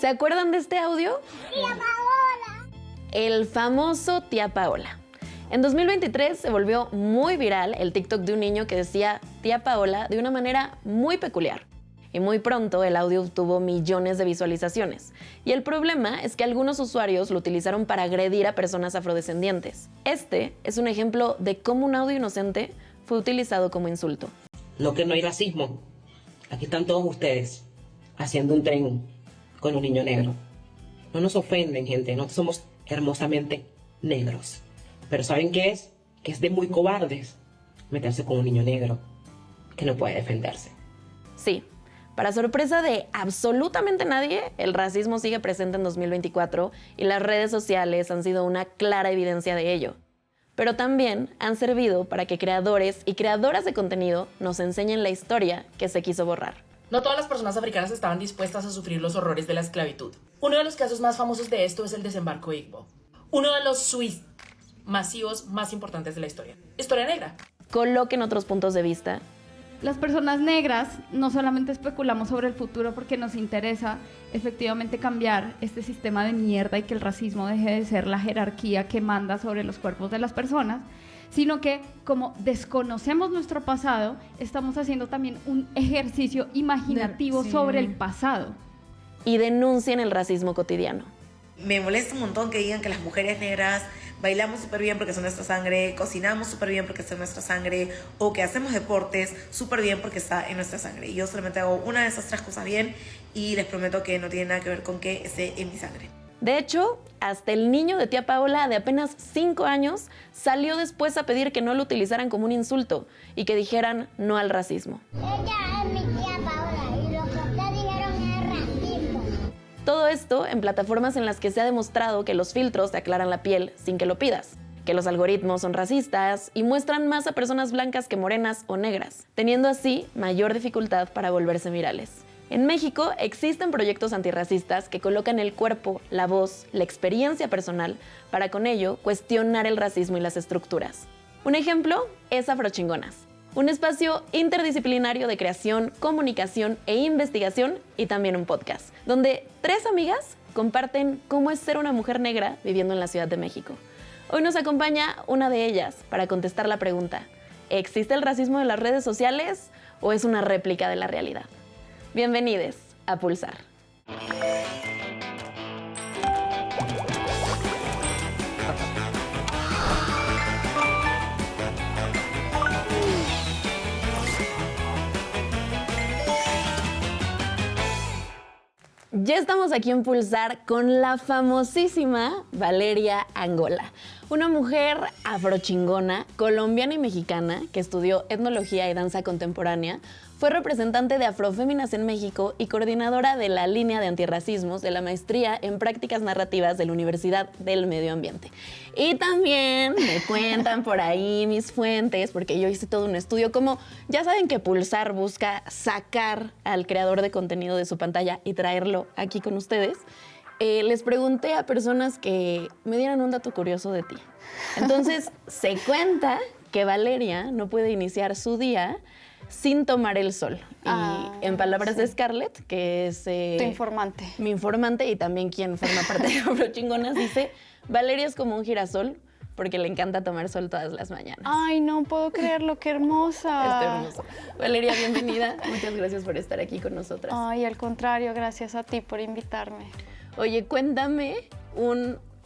¿Se acuerdan de este audio? ¡Tía Paola! El famoso Tía Paola. En 2023 se volvió muy viral el TikTok de un niño que decía Tía Paola de una manera muy peculiar. Y muy pronto el audio obtuvo millones de visualizaciones. Y el problema es que algunos usuarios lo utilizaron para agredir a personas afrodescendientes. Este es un ejemplo de cómo un audio inocente fue utilizado como insulto. No, que no hay racismo. Aquí están todos ustedes haciendo un tren con un niño negro. No nos ofenden, gente. Nosotros somos hermosamente negros. Pero ¿saben qué es? Que es de muy cobardes meterse con un niño negro que no puede defenderse. Sí. Para sorpresa de absolutamente nadie, el racismo sigue presente en 2024 y las redes sociales han sido una clara evidencia de ello. Pero también han servido para que creadores y creadoras de contenido nos enseñen la historia que se quiso borrar. No todas las personas africanas estaban dispuestas a sufrir los horrores de la esclavitud. Uno de los casos más famosos de esto es el desembarco de Igbo, uno de los suicidios masivos más importantes de la historia. Historia negra. Coloquen otros puntos de vista. Las personas negras no solamente especulamos sobre el futuro porque nos interesa efectivamente cambiar este sistema de mierda y que el racismo deje de ser la jerarquía que manda sobre los cuerpos de las personas, sino que como desconocemos nuestro pasado, estamos haciendo también un ejercicio imaginativo sobre el pasado. Y denuncien el racismo cotidiano. Me molesta un montón que digan que las mujeres negras bailamos súper bien porque son nuestra sangre, cocinamos súper bien porque está en nuestra sangre, o que hacemos deportes súper bien porque está en nuestra sangre. Y yo solamente hago una de esas tres cosas bien y les prometo que no tiene nada que ver con que esté en mi sangre. De hecho, hasta el niño de Tía Paola de apenas 5 años salió después a pedir que no lo utilizaran como un insulto y que dijeran no al racismo. Ella es mi tía Paola y lo que ustedes dijeron es racismo. Todo esto en plataformas en las que se ha demostrado que los filtros te aclaran la piel sin que lo pidas, que los algoritmos son racistas y muestran más a personas blancas que morenas o negras, teniendo así mayor dificultad para volverse virales. En México existen proyectos antirracistas que colocan el cuerpo, la voz, la experiencia personal para con ello cuestionar el racismo y las estructuras. Un ejemplo es Afrochingonas, un espacio interdisciplinario de creación, comunicación e investigación y también un podcast, donde 3 amigas comparten cómo es ser una mujer negra viviendo en la Ciudad de México. Hoy nos acompaña una de ellas para contestar la pregunta: ¿existe el racismo en las redes sociales o es una réplica de la realidad? Bienvenidos a Pulsar. Ya estamos aquí en Pulsar con la famosísima Valeria Angola, una mujer afrochingona, colombiana y mexicana que estudió etnología y danza contemporánea, fue representante de Afroféminas en México y coordinadora de la línea de antirracismos de la maestría en prácticas narrativas de la Universidad del Medio Ambiente. Y también me cuentan por ahí mis fuentes, porque yo hice todo un estudio, como ya saben que Pulsar busca sacar al creador de contenido de su pantalla y traerlo aquí con ustedes. Les pregunté a personas que me dieran un dato curioso de ti. Entonces, se cuenta que Valeria no puede iniciar su día sin tomar el sol. Y en palabras de Scarlett, que es tu informante. Mi informante y también quien forma parte de Afrochingonas, dice: Valeria es como un girasol porque le encanta tomar sol todas las mañanas. Ay, no puedo creerlo, qué hermosa. Está hermosa. Valeria, bienvenida. Muchas gracias por estar aquí con nosotras. Ay, al contrario, gracias a ti por invitarme. Oye, cuéntame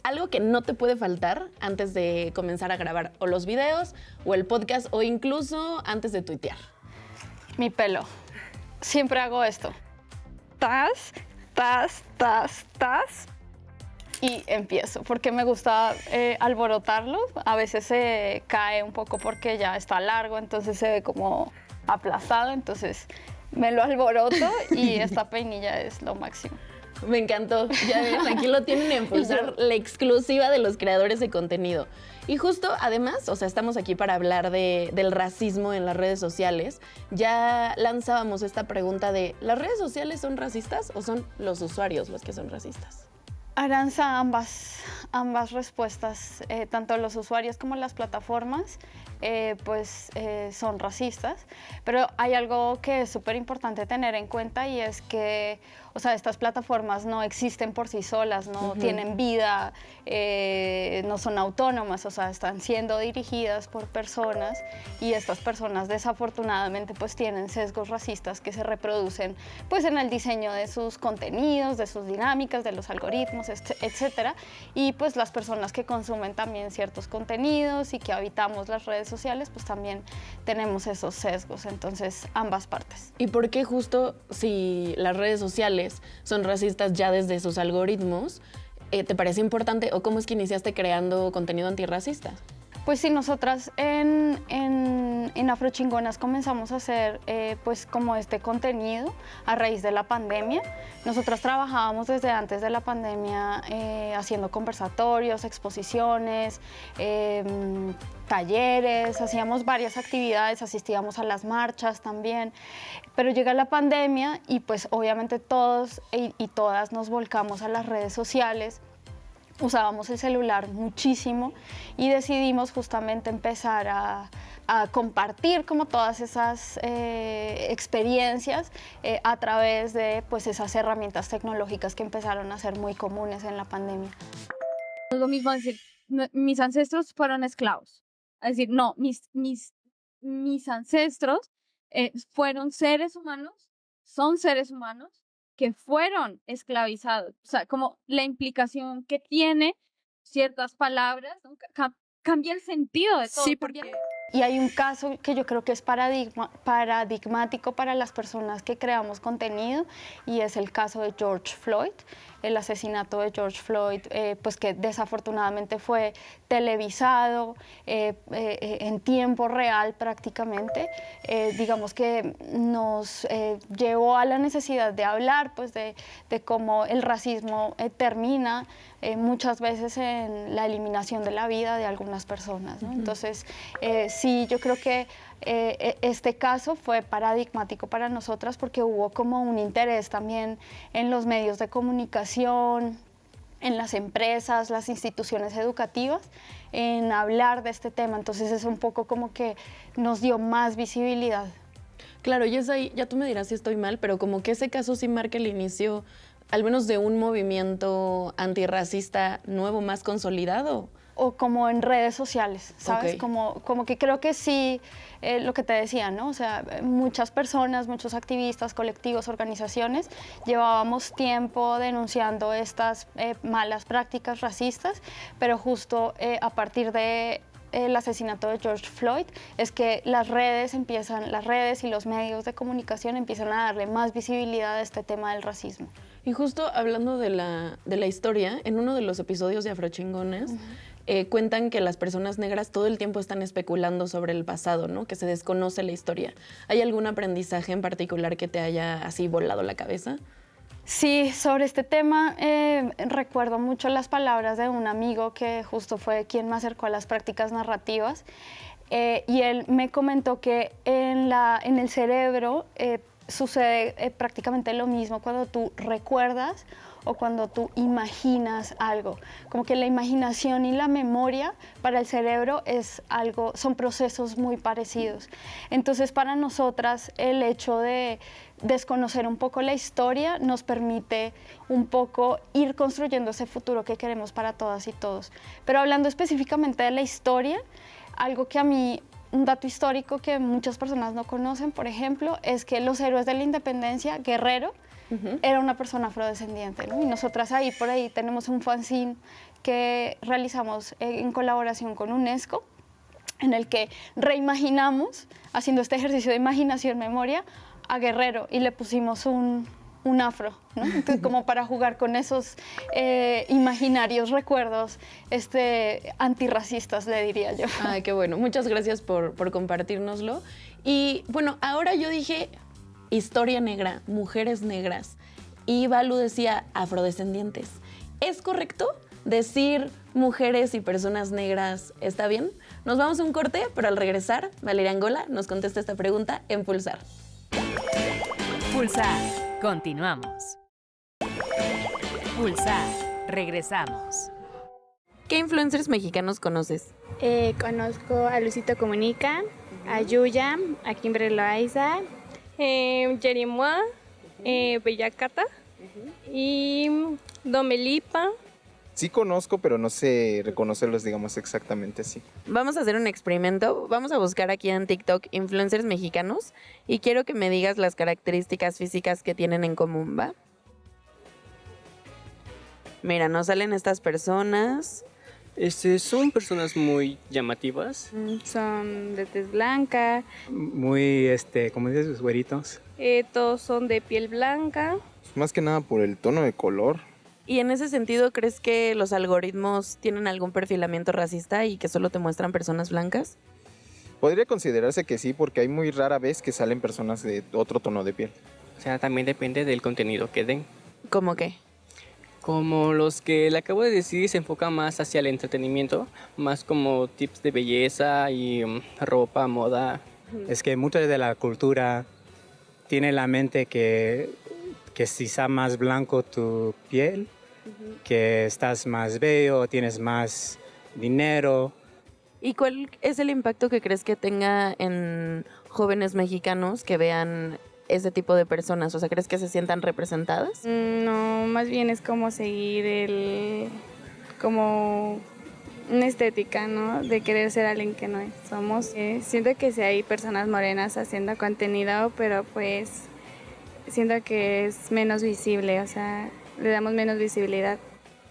algo que no te puede faltar antes de comenzar a grabar o los videos o el podcast o incluso antes de tuitear. Mi pelo. Siempre hago esto. Tas, tas, tas, tas. Y empiezo, porque me gusta alborotarlo. A veces se cae un poco porque ya está largo, entonces se ve como aplastado. Entonces me lo alboroto y esta peinilla es lo máximo. Me encantó. Ya ven, aquí lo tienen en Pulsar, la exclusiva de los creadores de contenido. Y justo, además, o sea, estamos aquí para hablar del racismo en las redes sociales. Ya lanzábamos esta pregunta de, ¿las redes sociales son racistas o son los usuarios los que son racistas? Aranza, ambas respuestas, tanto los usuarios como las plataformas, son racistas, pero hay algo que es súper importante tener en cuenta y es que O sea, estas plataformas no existen por sí solas, no tienen vida, no son autónomas, o sea, están siendo dirigidas por personas y estas personas desafortunadamente pues tienen sesgos racistas que se reproducen pues en el diseño de sus contenidos, de sus dinámicas, de los algoritmos, etcétera. Y pues las personas que consumen también ciertos contenidos y que habitamos las redes sociales pues también tenemos esos sesgos, entonces ambas partes. ¿Y por qué justo si las redes sociales son racistas ya desde sus algoritmos, te parece importante o cómo es que iniciaste creando contenido antirracista? Pues sí, nosotras en Afrochingonas comenzamos a hacer pues como este contenido a raíz de la pandemia. Nosotras trabajábamos desde antes de la pandemia haciendo conversatorios, exposiciones, talleres, hacíamos varias actividades, asistíamos a las marchas también, pero llega la pandemia y pues obviamente todos y todas nos volcamos a las redes sociales. Usábamos el celular muchísimo y decidimos justamente empezar a compartir como todas esas experiencias a través de pues esas herramientas tecnológicas que empezaron a ser muy comunes en la pandemia. Es lo mismo decir, mis ancestros fueron esclavos. Es decir, no, mis ancestros fueron seres humanos, son seres humanos, que fueron esclavizados, o sea, como la implicación que tiene ciertas palabras, ¿no? Cambia el sentido de todo. Sí, porque... Y hay un caso que yo creo que es paradigmático para las personas que creamos contenido y es el caso de George Floyd, el asesinato de George Floyd, pues que desafortunadamente fue televisado en tiempo real prácticamente, digamos que nos llevó a la necesidad de hablar pues de cómo el racismo termina muchas veces en la eliminación de la vida de algunas personas, ¿no? Entonces, sí, yo creo que este caso fue paradigmático para nosotras porque hubo como un interés también en los medios de comunicación, en las empresas, las instituciones educativas, en hablar de este tema. Entonces es un poco como que nos dio más visibilidad. Claro, y es ahí, ya tú me dirás si estoy mal, pero como que ese caso sí marca el inicio, al menos de un movimiento antirracista nuevo, más consolidado. O como en redes sociales, ¿sabes? Okay. Como que creo que sí, lo que te decía, ¿no? O sea, muchas personas, muchos activistas, colectivos, organizaciones, llevábamos tiempo denunciando estas malas prácticas racistas, pero justo a partir de el asesinato de George Floyd es que las redes y los medios de comunicación empiezan a darle más visibilidad a este tema del racismo. Y justo hablando de la historia, en uno de los episodios de Afrochingonas, cuentan que las personas negras todo el tiempo están especulando sobre el pasado, ¿no? Que se desconoce la historia. ¿Hay algún aprendizaje en particular que te haya así volado la cabeza? Sí, sobre este tema recuerdo mucho las palabras de un amigo que justo fue quien me acercó a las prácticas narrativas y él me comentó que en el cerebro sucede prácticamente lo mismo cuando tú recuerdas o cuando tú imaginas algo. Como que la imaginación y la memoria para el cerebro son procesos muy parecidos. Entonces, para nosotras, el hecho de desconocer un poco la historia nos permite un poco ir construyendo ese futuro que queremos para todas y todos. Pero hablando específicamente de la historia, algo que a mí, un dato histórico que muchas personas no conocen, por ejemplo, es que los héroes de la independencia, Guerrero, era una persona afrodescendiente, ¿no? Y nosotras por ahí tenemos un fanzine que realizamos en colaboración con UNESCO, en el que reimaginamos, haciendo este ejercicio de imaginación-memoria, a Guerrero y le pusimos un afro, ¿no? Entonces, como para jugar con esos imaginarios recuerdos antirracistas, le diría yo. Ay, qué bueno. Muchas gracias por compartirnoslo. Y bueno, ahora yo dije historia negra, mujeres negras. Y Balu decía afrodescendientes. ¿Es correcto decir mujeres y personas negras? ¿Está bien? Nos vamos a un corte, pero al regresar, Valeria Angola nos contesta esta pregunta en Pulsar. Pulsar. Continuamos. Pulsar. Regresamos. ¿Qué influencers mexicanos conoces? Conozco a Luisito Comunica, a Yuya, a Kimberly Loaiza, Jerimois, Bella Cata Y Domelipa. Sí conozco, pero no sé reconocerlos, digamos, exactamente así. Vamos a hacer un experimento. Vamos a buscar aquí en TikTok influencers mexicanos y quiero que me digas las características físicas que tienen en común, ¿va? Mira, nos salen estas personas. Son personas muy llamativas. Son de tez blanca. Muy, ¿cómo dices? Güeritos. Todos son de piel blanca. Más que nada por el tono de color. Y en ese sentido, ¿crees que los algoritmos tienen algún perfilamiento racista y que solo te muestran personas blancas? Podría considerarse que sí, porque hay muy rara vez que salen personas de otro tono de piel. O sea, también depende del contenido que den. ¿Cómo qué? Como los que le acabo de decir se enfocan más hacia el entretenimiento, más como tips de belleza y ropa, moda. Es que mucha de la cultura tiene en la mente que si está más blanco tu piel, que estás más bello, tienes más dinero. ¿Y cuál es el impacto que crees que tenga en jóvenes mexicanos que vean ese tipo de personas? O sea, ¿crees que se sientan representadas? No, más bien es como seguir como una estética, ¿no? De querer ser alguien que no somos. Siento que sí hay personas morenas haciendo contenido, pero pues siento que es menos visible, o sea, le damos menos visibilidad.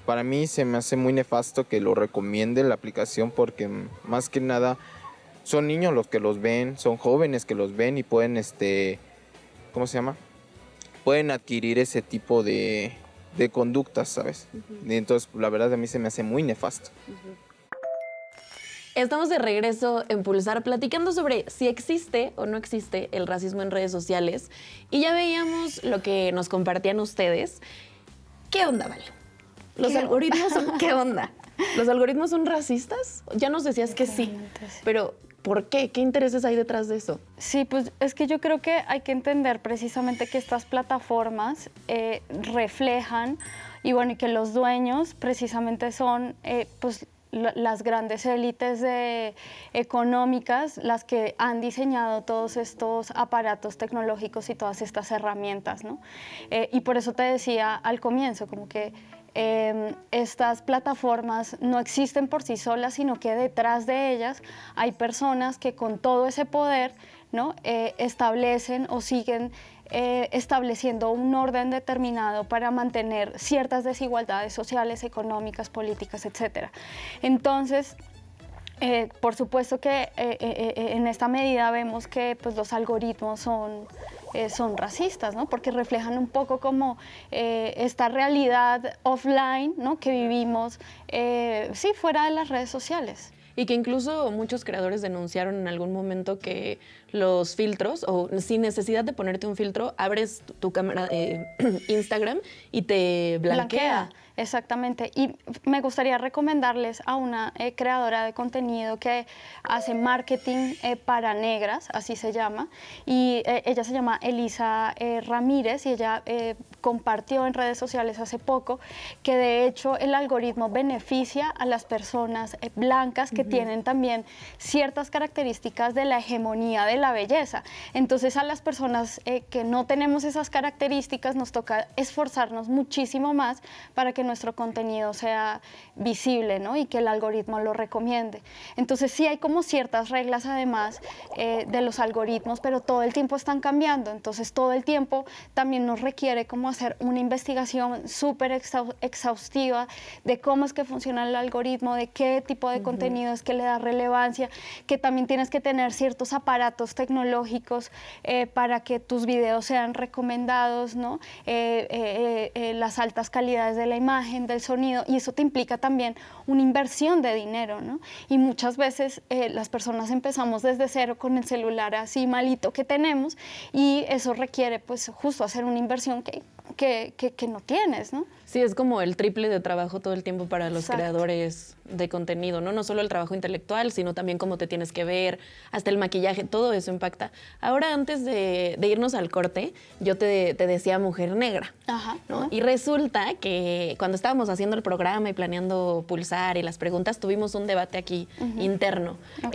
Para mí se me hace muy nefasto que lo recomiende la aplicación porque más que nada son niños los que los ven, son jóvenes que los ven y pueden, ¿cómo se llama? Pueden adquirir ese tipo de conductas, ¿sabes? Y entonces, la verdad, a mí se me hace muy nefasto. Estamos de regreso en Pulsar platicando sobre si existe o no existe el racismo en redes sociales. Y ya veíamos lo que nos compartían ustedes. ¿Qué onda, Vale? ¿Los algoritmos son qué onda? ¿Los algoritmos son racistas? Ya nos decías que sí, pero ¿por qué? ¿Qué intereses hay detrás de eso? Sí, pues es que yo creo que hay que entender precisamente que estas plataformas reflejan y bueno, y que los dueños precisamente son pues las grandes élites económicas las que han diseñado todos estos aparatos tecnológicos y todas estas herramientas, ¿no? Y por eso te decía al comienzo, como que estas plataformas no existen por sí solas, sino que detrás de ellas hay personas que con todo ese poder, ¿no? Establecen o siguen estableciendo un orden determinado para mantener ciertas desigualdades sociales, económicas, políticas, etc. Entonces, por supuesto que en esta medida vemos que pues, los algoritmos son racistas, ¿no? Porque reflejan un poco como esta realidad offline, ¿no? Que vivimos sí, fuera de las redes sociales. Y que incluso muchos creadores denunciaron en algún momento que los filtros, o sin necesidad de ponerte un filtro, abres tu cámara de Instagram y te blanquea. Exactamente. Y me gustaría recomendarles a una creadora de contenido que hace marketing para negras, así se llama, y ella se llama Elisa Ramírez y ella compartió en redes sociales hace poco que de hecho el algoritmo beneficia a las personas blancas que tienen también ciertas características de la hegemonía de la belleza. Entonces a las personas que no tenemos esas características nos toca esforzarnos muchísimo más para que nuestro contenido sea visible, ¿no? Y que el algoritmo lo recomiende. Entonces sí hay como ciertas reglas además de los algoritmos, pero todo el tiempo están cambiando. Entonces todo el tiempo también nos requiere como hacer una investigación súper exhaustiva de cómo es que funciona el algoritmo, de qué tipo de contenido es que le da relevancia, que también tienes que tener ciertos aparatos tecnológicos para que tus videos sean recomendados, ¿no? Las altas calidades de la imagen, del sonido, y eso te implica también una inversión de dinero, ¿no? Y muchas veces las personas empezamos desde cero con el celular así malito que tenemos y eso requiere pues justo hacer una inversión que no tienes, ¿no? Sí, es como el triple de trabajo todo el tiempo para los Exacto. creadores de contenido, ¿no? No solo el trabajo intelectual, sino también cómo te tienes que ver, hasta el maquillaje, todo eso impacta. Ahora, antes de irnos al corte, yo te decía mujer negra, Ajá. ¿no? Y resulta que cuando estábamos haciendo el programa y planeando Pulsar y las preguntas, tuvimos un debate aquí interno. Ok.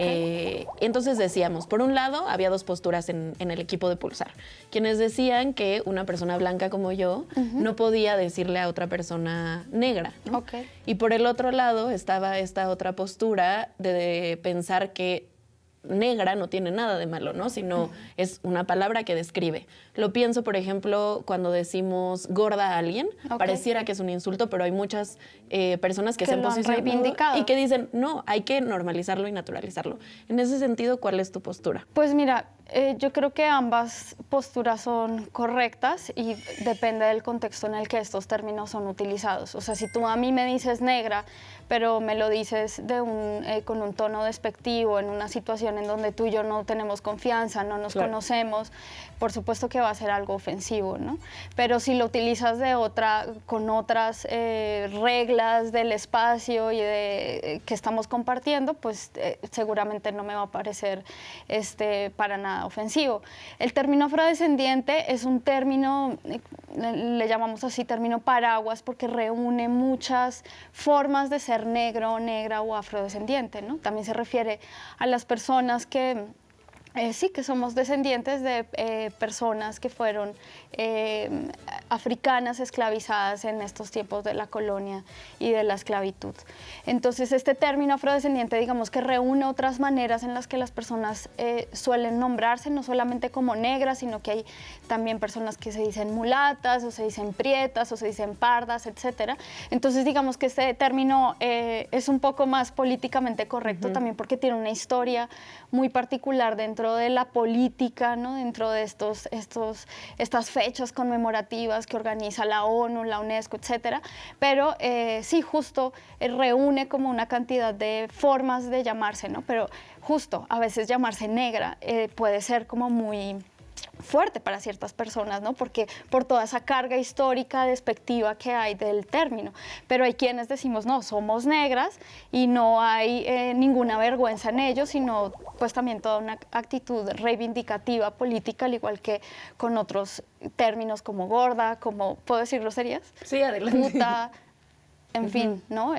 Entonces decíamos, por un lado, había dos posturas en el equipo de Pulsar, quienes decían que una persona blanca como yo, no podía decirle a otra persona negra, ¿no? Ok. Y por el otro lado estaba esta otra postura de pensar que negra no tiene nada de malo, ¿no? Sino es una palabra que describe. Lo pienso, por ejemplo, cuando decimos gorda a alguien, pareciera que es un insulto, pero hay muchas personas que se han lo han posicionado reivindicado. y que dicen, no, hay que normalizarlo y naturalizarlo. En ese sentido, ¿cuál es tu postura? Pues mira, yo creo que ambas posturas son correctas y depende del contexto en el que estos términos son utilizados. O sea, si tú a mí me dices negra, pero me lo dices con un tono despectivo, en una situación en donde tú y yo no tenemos confianza, no nos conocemos, por supuesto que va a ser algo ofensivo, ¿no? Pero si lo utilizas con otras reglas del espacio y que estamos compartiendo, pues seguramente no me va a parecer para nada ofensivo. El término afrodescendiente es un término, le llamamos así término paraguas, porque reúne muchas formas de ser negro, negra o afrodescendiente, ¿no? También se refiere a las personas que sí, que somos descendientes de personas que fueron africanas esclavizadas en estos tiempos de la colonia y de la esclavitud. Entonces, este término afrodescendiente, digamos que reúne otras maneras en las que las personas suelen nombrarse, no solamente como negras, sino que hay también personas que se dicen mulatas, o se dicen prietas, o se dicen pardas, etc. Entonces, digamos que este término es un poco más políticamente correcto también porque tiene una historia muy particular dentro de la política, ¿no? Dentro de estas fechas conmemorativas que organiza la ONU, la UNESCO, etcétera. Pero sí, justo reúne como una cantidad de formas de llamarse, ¿no? Pero justo a veces llamarse negra puede ser como muy fuerte para ciertas personas, ¿no? Porque por toda esa carga histórica despectiva que hay del término. Pero hay quienes decimos, no, somos negras y no hay ninguna vergüenza en ello, sino pues también toda una actitud reivindicativa política, al igual que con otros términos como gorda, como, ¿puedo decir groserías? Sí, adelante. Puta, en fin, ¿no?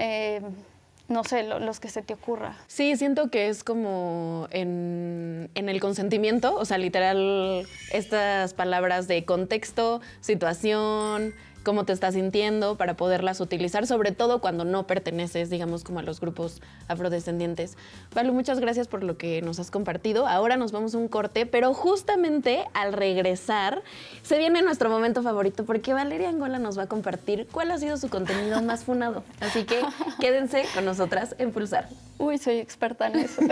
No sé, los que se te ocurra. Sí, siento que es como en el consentimiento, o sea, literal, estas palabras de contexto, situación, cómo te estás sintiendo para poderlas utilizar, sobre todo cuando no perteneces, digamos, como a los grupos afrodescendientes. Valu, muchas gracias por lo que nos has compartido. Ahora nos vamos a un corte, pero justamente al regresar se viene nuestro momento favorito porque Valeria Angola nos va a compartir cuál ha sido su contenido más funado. Así que quédense con nosotras en Pulsar. Uy, soy experta en eso.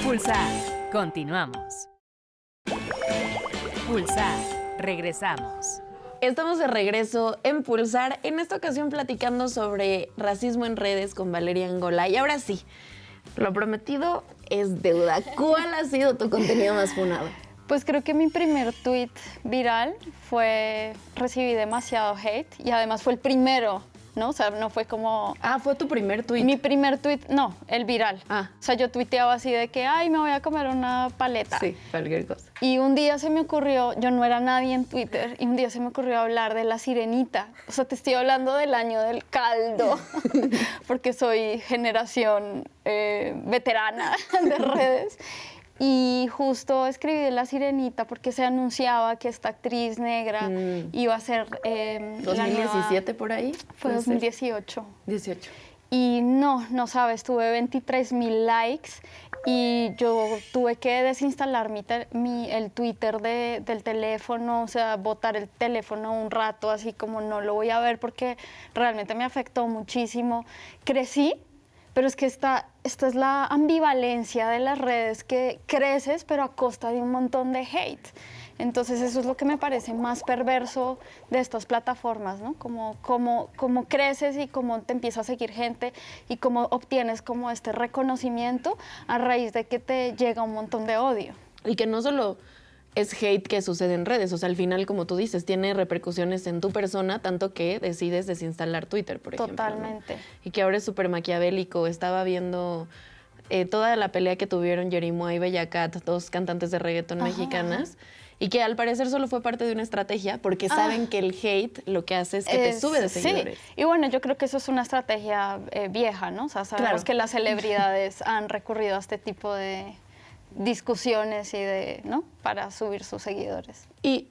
Pulsar. Continuamos. Pulsar. Regresamos. Estamos de regreso en Pulsar, en esta ocasión platicando sobre racismo en redes con Valeria Angola. Y ahora sí, lo prometido es deuda. ¿Cuál ha sido tu contenido más funado? Pues creo que mi primer tweet viral recibí demasiado hate y además fue el primero, ¿no? O sea, no fue como... Ah, ¿fue tu primer tweet? Mi primer tweet, no, el viral. Ah. O sea, yo tuiteaba así de que, ay, me voy a comer una paleta. Sí, cualquier cosa. Y un día se me ocurrió, yo no era nadie en Twitter, y un día se me ocurrió hablar de La Sirenita. O sea, te estoy hablando del año del caldo, porque soy generación veterana de redes. Y justo escribí de La Sirenita porque se anunciaba que esta actriz negra iba a ser... ¿2017 por ahí? Fue 2018. 18. Y no sabes, tuve 23,000 likes y yo tuve que desinstalar el Twitter del teléfono, o sea, botar el teléfono un rato, así como no lo voy a ver porque realmente me afectó muchísimo. Crecí, pero es que esta es la ambivalencia de las redes, que creces pero a costa de un montón de hate. Entonces eso es lo que me parece más perverso de estas plataformas, ¿no? Cómo creces y cómo te empieza a seguir gente y cómo obtienes como este reconocimiento a raíz de que te llega un montón de odio. Y que no solo es hate que sucede en redes, o sea, al final, como tú dices, tiene repercusiones en tu persona, tanto que decides desinstalar Twitter, por ejemplo. Totalmente. ¿No? Y que ahora es súper maquiavélico. Estaba viendo toda la pelea que tuvieron Yerimoa y Bella Cat, dos cantantes de reggaetón mexicanas, y que al parecer solo fue parte de una estrategia porque saben que el hate lo que hace es que te sube de seguidores. Sí, y bueno, yo creo que eso es una estrategia vieja, ¿no? O sea, sabemos que las celebridades han recurrido a este tipo de discusiones y ¿no? Para subir sus seguidores. Y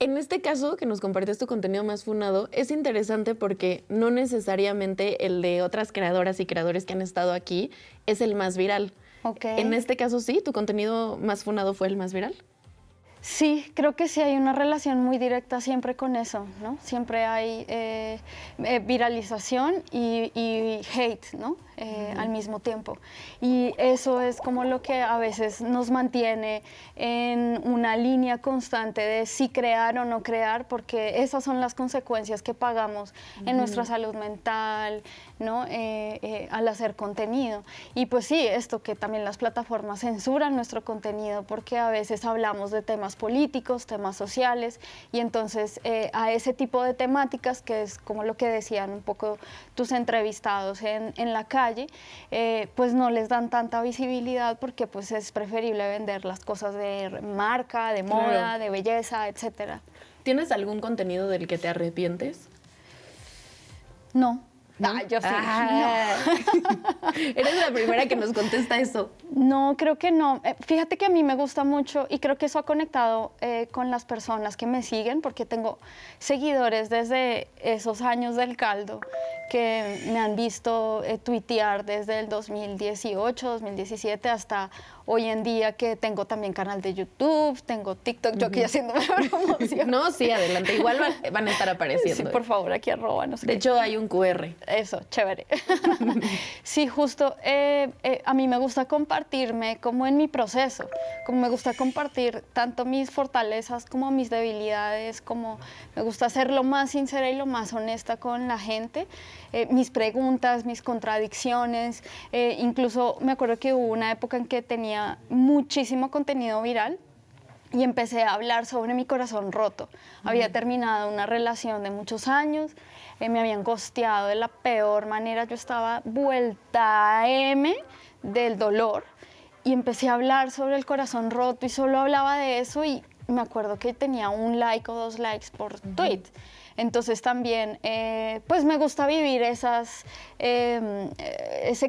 En este caso, que nos compartías tu contenido más funado, es interesante porque no necesariamente el de otras creadoras y creadores que han estado aquí es el más viral. Ok. En este caso, sí, tu contenido más funado fue el más viral. Sí, creo que sí hay una relación muy directa siempre con eso, ¿no? Siempre hay viralización y hate, ¿no? Al mismo tiempo. Y eso es como lo que a veces nos mantiene en una línea constante de si crear o no crear, porque esas son las consecuencias que pagamos en nuestra salud mental, ¿no? Al hacer contenido. Y pues sí, esto que también las plataformas censuran nuestro contenido porque a veces hablamos de temas políticos, temas sociales, y entonces a ese tipo de temáticas, que es como lo que decían un poco tus entrevistados en la calle, pues no les dan tanta visibilidad porque pues es preferible vender las cosas de marca, de moda, Claro. de belleza, etcétera. ¿Tienes algún contenido del que te arrepientes? No. Yo sí. Eres la primera que nos contesta eso. No, creo que no. Fíjate que a mí me gusta mucho y creo que eso ha conectado con las personas que me siguen, porque tengo seguidores desde esos años del caldo que me han visto tuitear desde el 2018, 2017 hasta hoy en día, que tengo también canal de YouTube, tengo TikTok, yo aquí haciéndome promoción. No, sí, adelante. Igual van a estar apareciendo. Sí, por favor, aquí @ no sé De qué. hecho, hay un QR. Eso, chévere. Sí, justo, a mí me gusta compartirme como en mi proceso, como me gusta compartir tanto mis fortalezas como mis debilidades, como me gusta ser lo más sincera y lo más honesta con la gente, mis preguntas, mis contradicciones, incluso me acuerdo que hubo una época en que tenía muchísimo contenido viral, y empecé a hablar sobre mi corazón roto. Había terminado una relación de muchos años, me habían ghosteado de la peor manera, yo estaba vuelta a M del dolor, y empecé a hablar sobre el corazón roto y solo hablaba de eso, y me acuerdo que tenía 1 like o 2 likes por tweet. Entonces también, pues me gusta vivir ese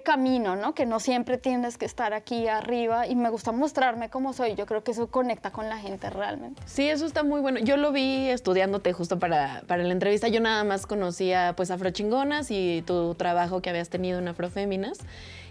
camino, ¿no? Que no siempre tienes que estar aquí arriba, y me gusta mostrarme como soy. Yo creo que eso conecta con la gente realmente. Sí, eso está muy bueno. Yo lo vi estudiándote justo para la entrevista. Yo nada más conocía pues Afrochingonas y tu trabajo que habías tenido en Afroféminas.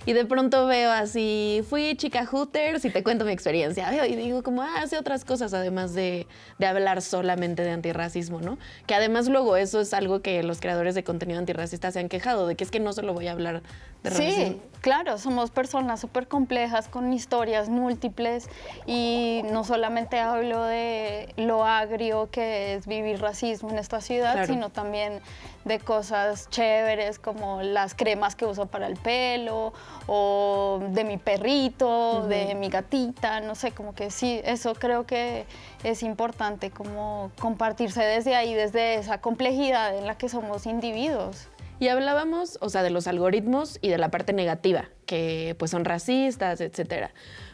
Y de pronto veo así, fui chica Hooters y te cuento mi experiencia. Veo y digo como, hace otras cosas además de hablar solamente de antirracismo, ¿no? Que además luego eso es algo que los creadores de contenido antirracista se han quejado, de que es que no solo voy a hablar de racismo. Sí, claro, somos personas súper complejas con historias múltiples, y no solamente hablo de lo agrio que es vivir racismo en esta ciudad, Claro. sino también de cosas chéveres como las cremas que uso para el pelo, o de mi perrito, de mi gatita, no sé, como que sí, eso creo que es importante, como compartirse desde ahí, desde esa complejidad en la que somos individuos. Y hablábamos, o sea, de los algoritmos y de la parte negativa, que pues son racistas, etcétera.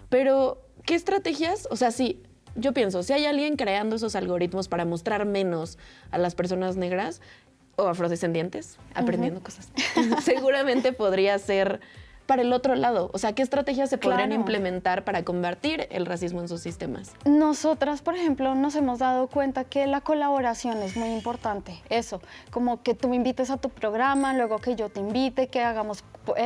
Pero, ¿qué estrategias? O sea, sí, yo pienso, si hay alguien creando esos algoritmos para mostrar menos a las personas negras o afrodescendientes, aprendiendo cosas, seguramente podría ser para el otro lado. O sea, ¿qué estrategias se podrían Claro. implementar para combatir el racismo en sus sistemas? Nosotras, por ejemplo, nos hemos dado cuenta que la colaboración es muy importante. Eso, como que tú me invites a tu programa, luego que yo te invite, que hagamos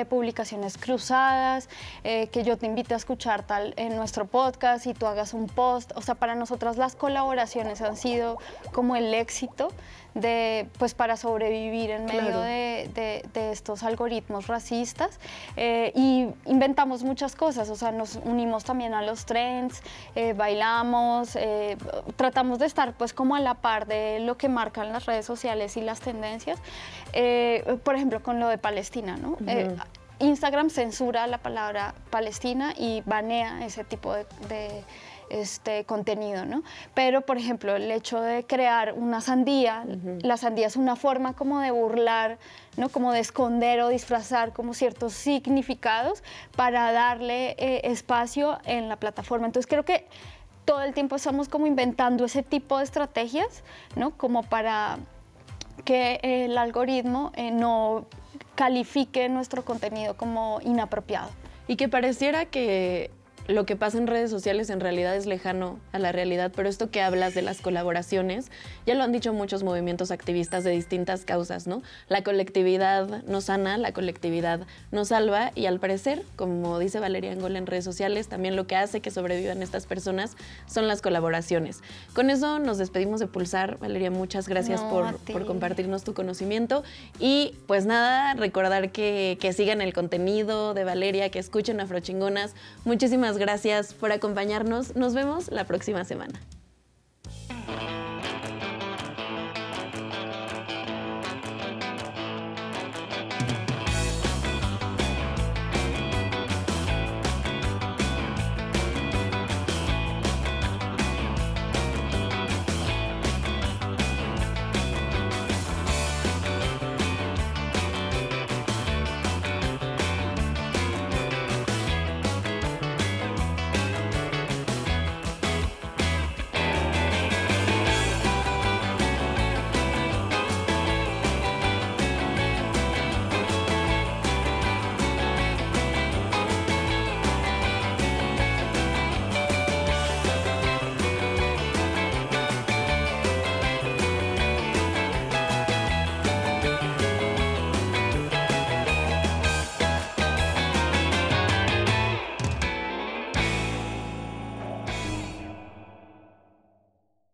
publicaciones cruzadas, que yo te invite a escuchar tal en nuestro podcast y tú hagas un post. O sea, para nosotras las colaboraciones han sido como el éxito pues para sobrevivir en medio Claro. de estos algoritmos racistas, y inventamos muchas cosas, o sea, nos unimos también a los trends, bailamos, tratamos de estar pues como a la par de lo que marcan las redes sociales y las tendencias, por ejemplo con lo de Palestina, ¿no? Instagram censura la palabra Palestina y banea ese tipo de contenido, ¿no? Pero, por ejemplo, el hecho de crear una sandía, la sandía es una forma como de burlar, ¿no? Como de esconder o disfrazar como ciertos significados para darle espacio en la plataforma. Entonces, creo que todo el tiempo estamos como inventando ese tipo de estrategias, ¿no? Como para que el algoritmo no califique nuestro contenido como inapropiado. Y que pareciera que lo que pasa en redes sociales en realidad es lejano a la realidad, pero esto que hablas de las colaboraciones, ya lo han dicho muchos movimientos activistas de distintas causas, ¿no? La colectividad nos sana, la colectividad nos salva y al parecer, como dice Valeria Angola en redes sociales, también lo que hace que sobrevivan estas personas son las colaboraciones. Con eso nos despedimos de Pulsar. Valeria, muchas gracias por compartirnos tu conocimiento y pues nada, recordar que sigan el contenido de Valeria, que escuchen Afrochingonas. Muchísimas gracias por acompañarnos. Nos vemos la próxima semana.